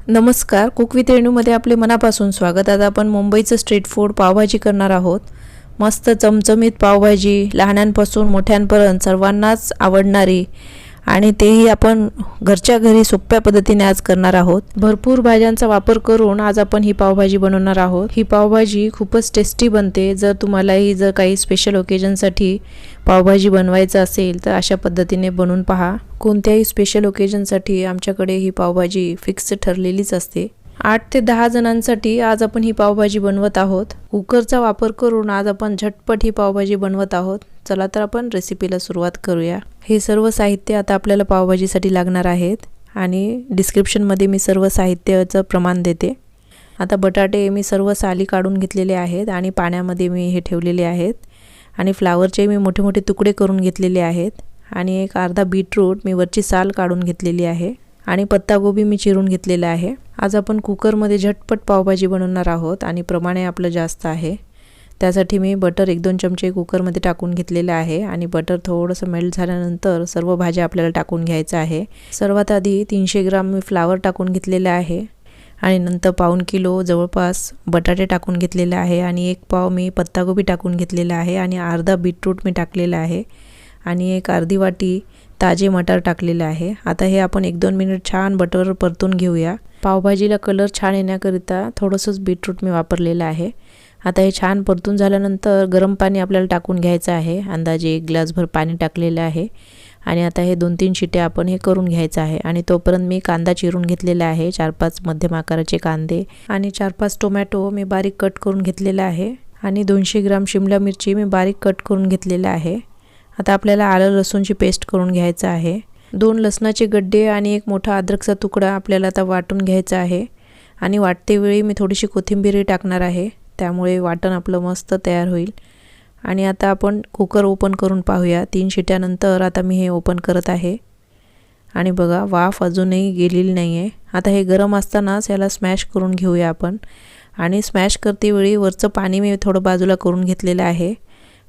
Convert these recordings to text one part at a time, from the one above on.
नमस्कार, cook with रेणूमध्ये आपले मनापासून स्वागत। आज आपण मुंबईचं स्ट्रीट फूड पावभाजी करणार आहोत। मस्त चमचमीत पावभाजी, लहानांपासून मोठ्यांपर्यंत सर्वांनाच आवडणारी आणि तेही आपण घरच्या घरी सोप्या पद्धतीने आज करणार आहोत। भरपूर भाज्यांचा वापर करून आज आपण ही पावभाजी बनवणार आहोत। ही पावभाजी खूपच टेस्टी बनते। जर तुम्हालाही जर काही स्पेशल ओकेजनसाठी पावभाजी बनवायचं असेल तर अशा पद्धतीने बनवून पहा। कोणत्याही स्पेशल ओकेजनसाठी आमच्याकडे ही पावभाजी फिक्स ठरलेलीच असते। 8 ते 10 जणांसाठी आज आपण ही पावभाजी बनवत आहोत। कुकरचा वापर करून आज आपण झटपट ही पावभाजी बनवत आहोत। चला तर आपण रेसिपीला सुरुवात करूया। हे सर्व साहित्य आता आपल्याला पावभाजीसाठी लागणार आहेत आणि डिस्क्रिप्शनमध्ये मी सर्व साहित्याचं प्रमाण देते। आता बटाटे मी सर्व साली काढून घेतलेले आहेत आणि पाण्यामध्ये मी हे ठेवलेले आहेत आणि फ्लावरचे मी मोठे मोठे तुकडे करून घेतलेले आहेत आणि एक अर्धा बीटरूट मी वरची साल काढून घेतलेली आहे आणि पत्तागोबी मी चिरून घेतलेला आहे। आज आपण कुकरमध्ये झटपट पावभाजी बनवणार आहोत आणि प्रमाण आपलं जास्त आहे। त्यासाठी मी बटर 1-2 चमचे कुकरमध्ये टाकून घेतलेले आहे आणि बटर थोडंसं मेल्ट झाल्यानंतर सर्व भाज्या आपल्याला टाकून घ्यायचं आहे। सर्वात आधी 300 ग्राम मी फ्लावर टाकून घेतलेले आहे आणि नंतर पाऊण किलो जवळपास बटाटे टाकून घेतलेले आहे आणि 1 पाव मी पत्तागोबी टाकून घेतलेला आहे आणि अर्धा बीटरूट मी टाकलेला आहे आणि एक अर्धी वाटी ताजे मटार टाकलेले आहे। आता हे आपण 1-2 मिनिट छान बटरवर परतून घेऊया। पावभाजीला कलर छान येण्याकरिता थोडंसंच बीटरूट मी वापरलेलं आहे। आता हे छान परतून झाल्यानंतर गरम पाणी आपल्याला टाकून घ्यायचं आहे। अंदाजे 1 ग्लासभर पाणी टाकलेलं आहे आणि आता हे 2-3 शिट्या आपण हे करून घ्यायचं आहे आणि तोपर्यंत मी कांदा चिरून घेतलेला आहे। 4-5 मध्यम आकाराचे कांदे आणि 4-5 टोमॅटो मी बारीक कट करून घेतलेला आहे आणि 200 ग्राम शिमला मिरची मी बारीक कट करून घेतलेला आहे। आता आपल्याला आलं लसूणची पेस्ट करून घ्यायचं आहे। 2 लसणाचे गड्डे आणि 1 मोठा अद्रकचा तुकडा आपल्याला आता वाटून घ्यायचा आहे आणि वाटते वेळी मी थोडीशी कोथिंबीर टाकणार आहे, त्यामुळे वाटण आपलं मस्त तयार होईल। आणि आता आपण कुकर ओपन करून पाहूया। 3 शिट्यानंतर आता मी हे ओपन करत आहे आणि बघा वाफ अजूनही गेलेली नाही आहे। आता हे गरम असतानाच याला स्मॅश करून घेऊया आपण आणि स्मॅश करते वेळी वरचं पाणी मी थोडं बाजूला करून घेतलेलं आहे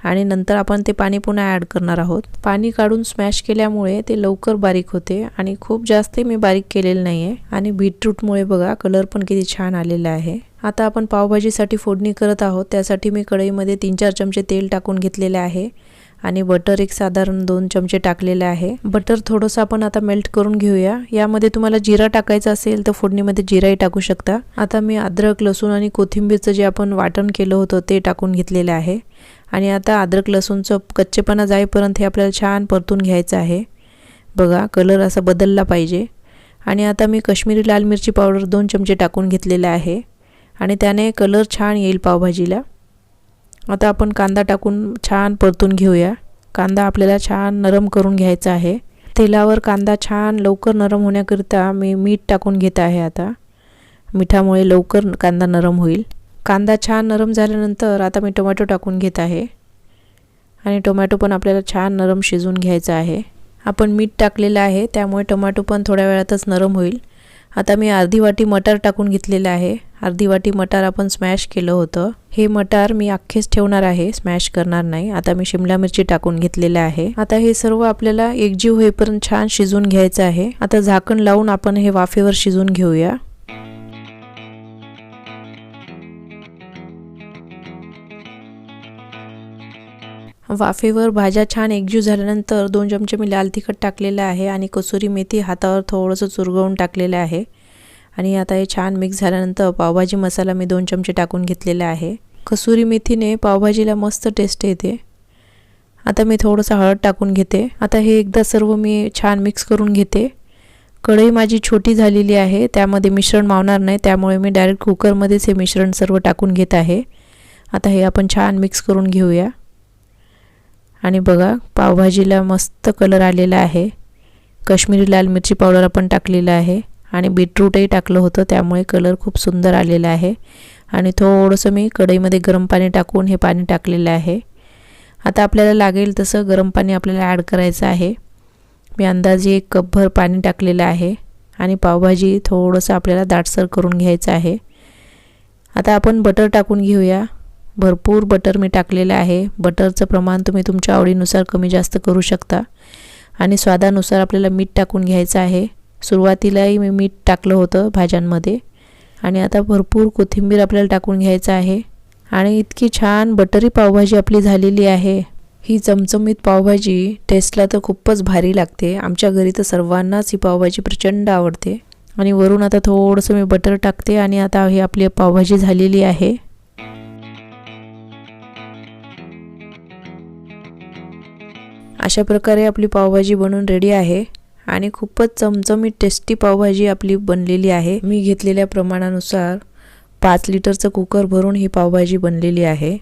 आणि नंतर आपण ते पाणी पुन्हा ॲड करणार आहोत। पाणी काढून स्मॅश केल्यामुळे ते लवकर बारीक होते आणि खूप जास्त मी बारीक केलेलं नाही आहे आणि बीटरूटमुळे बघा कलर पण किती छान आलेला आहे। आता आपण पावभाजीसाठी फोडणी करत आहोत। त्यासाठी मी कढईमध्ये 3-4 चमचे तेल टाकून घेतलेले आहे आणि बटर एक साधारण 2 चमचे टाकलेले आहे। बटर थोडंसं आपण आता मेल्ट करून घेऊया। यामध्ये तुम्हाला जिरा टाकायचा असेल तर फोडणीमध्ये जिराही टाकू शकता। आता मी अद्रक लसूण आणि कोथिंबीरचं जे आपण वाटण केलं होतं ते टाकून घेतलेलं आहे आणि आता अद्रक लसूणचं कच्चेपणा जाईपर्यंत हे आपल्याला छान परतून घ्यायचं आहे। बघा कलर असा बदलला पाहिजे आणि आता मी काश्मीरी लाल मिरची पावडर 2 चमचे टाकून घेतलेला आहे आणि त्याने कलर छान येईल पावभाजीला। आता आपण कांदा टाकून छान परतून घेऊया। कांदा आपल्याला छान नरम करून घ्यायचा आहे। तेलावर कांदा छान लवकर नरम होण्याकरिता मी मीठ टाकून घेत आहे। आता मिठामुळे लवकर कांदा नरम होईल। कांदा छान नरम झाल्यानंतर आता मी टोमॅटो टाकून घेत आहे आणि टोमॅटो पण आपल्याला छान नरम शिजवून घ्यायचा आहे। आपण मीठ टाकलेलं आहे त्यामुळे टोमॅटो पण थोड्या वेळातच नरम होईल। आता मी अर्धी वाटी मटार टाकून घेतलेले आहे। अर्धी वाटी मटार आपण स्मॅश केलं होतं। हे मटार मी अख्खेच ठेवणार आहे, स्मॅश करणार नाही। आता मी शिमला मिरची टाकून घेतलेले आहे। आता हे सर्व आपल्याला एकजीव होईपर्यंत छान शिजवून घ्यायचं आहे। आता झाकण लावून आपण हे वाफेवर शिजवून घेऊया। वाफेवर भाज्या छान एकजीव झाल्यानंतर 2 चमचे मी लाल तिखट टाकलेलं आहे आणि कसुरी मेथी हातावर थोडंसं चुरगळून टाकलेलं आहे आणि आता हे छान मिक्स झाल्यानंतर पावभाजी मसाला मी 2 चमचे टाकून घेतलेला आहे। कसुरी मेथीने पावभाजीला मस्त टेस्ट येते। आता मी थोडंसं हळद टाकून घेते। आता हे एकदा सर्व मी छान मिक्स करून घेते। कढई माझी छोटी झालेली आहे, त्यामध्ये मिश्रण मावणार नाही, त्यामुळे मी डायरेक्ट कुकरमध्येच हे मिश्रण सर्व टाकून घेत आहे। आता हे आपण छान मिक्स करून घेऊया आणि बघा पावभाजीला मस्त कलर आलेला आहे। काश्मीरी लाल मिरची पावडर आपण टाकलेलं आहे आणि बीटरूटही टाकलं होतं, त्यामुळे कलर खूप सुंदर आलेला आहे आणि थोडंसं मी कढईमध्ये गरम पाणी टाकून हे पाणी टाकलेलं आहे। आता आपल्याला लागेल तसं गरम पाणी आपल्याला ॲड करायचं आहे। मी अंदाजे 1 कपभर पाणी टाकलेलं आहे आणि पावभाजी थोडंसं आपल्याला दाटसर करून घ्यायचं आहे। आता आपण बटर टाकून घेऊया। भरपूर बटर मी टाकलेलं आहे। बटरचं प्रमाण तुम्ही तुमच्या आवडीनुसार कमी जास्त करू शकता आणि स्वादानुसार आपल्याला मीठ टाकून घ्यायचं आहे सुरुवातीलाही मी मीठ टाकलं होतं भाज्यांमध्ये. आणि आता भरपूर कोथिंबीर आपल्याला टाकून घ्यायचं आहे. आणि इतकी छान बटरी पावभाजी आपली झालेली आहे. ही चमचमीत पावभाजी टेस्टला तर खूपच भारी लागते. आमच्या घरी तर सर्वांनाच ही पावभाजी प्रचंड आवडते. आणि वरून आता थोडंसं मी बटर टाकते आणि आता ही आपली पावभाजी झालेली आहे. अशा प्रकारे आपली पावभाजी बनवून रेडी आहे. आणि खूपच चमचमीत टेस्टी पावभाजी आपली बनलेली आहे. मी घेतलेल्या प्रमाणानुसार 5 लिटरचं कुकर भरून ही पावभाजी बनलेली आहे.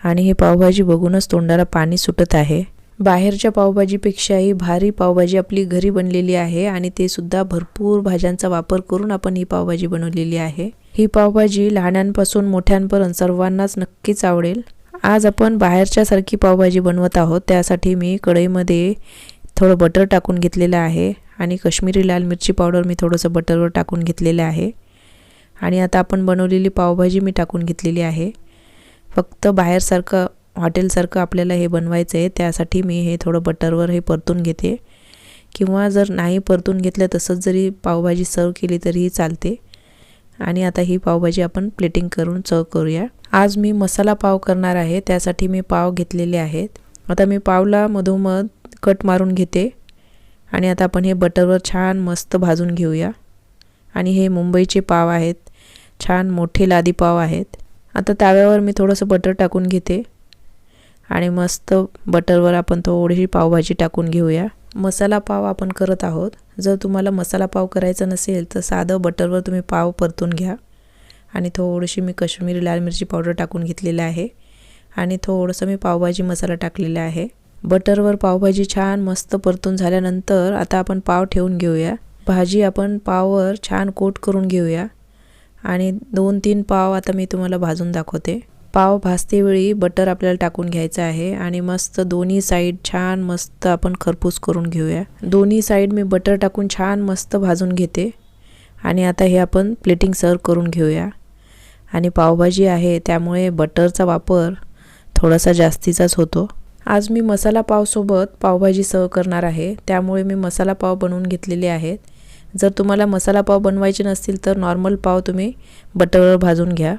आणि ही पावभाजी बघूनच तोंडाला पाणी सुटत आहे. बाहेरच्या पावभाजीपेक्षाही भारी पावभाजी आपली घरी बनलेली आहे. आणि ते सुद्धा भरपूर भाज्यांचा वापर करून आपण ही पावभाजी बनवलेली आहे. ही पावभाजी लहानांपासून मोठ्यांपर्यंत सर्वांनाच नक्कीच आवडेल. आज आपण बाहेरच्यासारखी पावभाजी बनवत आहोत. त्यासाठी मी कढईमध्ये थोडं बटर टाकून घेतलेलं आहे. आणि काश्मीरी लाल मिरची पावडर मी थोडंसं बटरवर टाकून घेतलेलं आहे. आणि आता आपण बनवलेली पावभाजी मी टाकून घेतलेली आहे. फक्त बाहेरसारखं हॉटेलसारखं आपल्याला हे बनवायचं आहे. त्यासाठी मी हे थोडं बटरवर हे परतून घेते. किंवा जर नाही परतून घेतलं तसंच जरी पावभाजी सर्व केली तरीही चालते. आणि आता ही पावभाजी आपण प्लेटिंग करून सर्व करूया. आज मी मसाला पाव करणार आहे. त्यासाठी मी पाव घेतलेले आहेत. आता मी पावला मधोमध कट मारून घेते. आणि आता आपण हे बटरवर छान मस्त भाजून घेऊया. आणि हे मुंबईचे पाव आहेत. छान मोठे लादी पाव आहेत. आता तव्यावर मी थोडंसं बटर टाकून घेते. आणि मस्त बटरवर आपण थोडीशी पावभाजी टाकून घेऊया. मसाला पाव आपण करत आहोत. जर तुम्हाला मसाला पाव करायचा नसेल तर साधं बटरवर तुम्ही पाव परतून घ्या. आणि थोडीशी मी काश्मीरी लाल मिरची पावडर टाकून घेतलेलं आहे. आणि थोडंसं मी पावभाजी मसाला टाकलेला आहे. बटरवर पावभाजी छान मस्त परतून झाल्यानंतर आता आपण पाव ठेवून घेऊया. भाजी आपण पाववर छान कोट करून घेऊया. आणि 2-3 पाव आता मी तुम्हाला भाजून दाखवते. पाव भाजते वेळी बटर आपल्याला टाकून घ्यायचं आहे. आणि मस्त दोन्ही साईड छान मस्त आपण खरपूस करून घेऊया. दोन्ही साईड मी बटर टाकून छान मस्त भाजून घेते. आणि आता हे आपण प्लेटिंग सर्व करून घेऊया. आणि पावभाजी आहे त्यामुळे बटरचा वापर थोडासा जास्तीचाच होतो. आज मी मसाला पावसोबत पावभाजी सर्व करणार आहे. त्यामुळे मी मसाला पाव बनवून घेतलेले आहेत. जर तुम्हाला मसाला पाव बनवायचे नसतील तर नॉर्मल पाव तुम्ही बटरवर भाजून घ्या.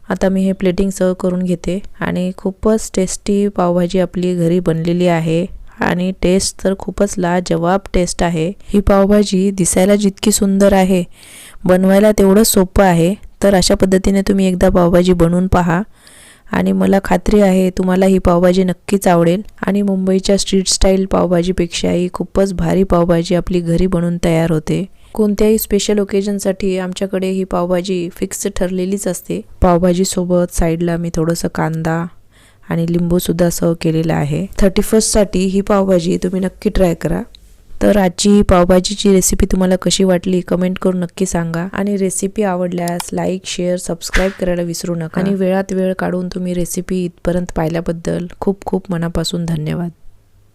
आता मी हे प्लेटिंग सर्व करून घेते. आणि खूपच टेस्टी पावभाजी आपली घरी बनलेली आहे. आणि टेस्ट तर खूपच लाजवाब टेस्ट आहे. ही पावभाजी दिसायला जितकी सुंदर आहे बनवायला तेवढं सोपं आहे. तर अशा पद्धतीने तुम्ही एकदा पावभाजी बनवून पहा. आणि मला खात्री आहे तुम्हाला ही पावभाजी नक्कीच आवडेल. आणि मुंबईच्या स्ट्रीट स्टाईल पावभाजीपेक्षाही खूपच भारी पावभाजी आपली घरी बनवून तयार होते. कोणत्याही स्पेशल ओकेजनसाठी आमच्याकडे ही पावभाजी फिक्स ठरलेलीच असते. पावभाजीसोबत साईडला मी थोडंसं कांदा आणि लिंबूसुद्धा सर्व केलेला आहे. 31st ही पावभाजी तुम्ही नक्की ट्राय करा. तर आजची पावभाजीची रेसिपी तुम्हाला कशी वाटली कमेंट करून नक्की सांगा. आणि रेसिपी आवडल्यास लाईक शेअर सबस्क्राईब करायला विसरू नका. आणि वेळात वेळ काढून तुम्ही रेसिपी इथपर्यंत पाहिल्याबद्दल खूप खूप मनापासून धन्यवाद.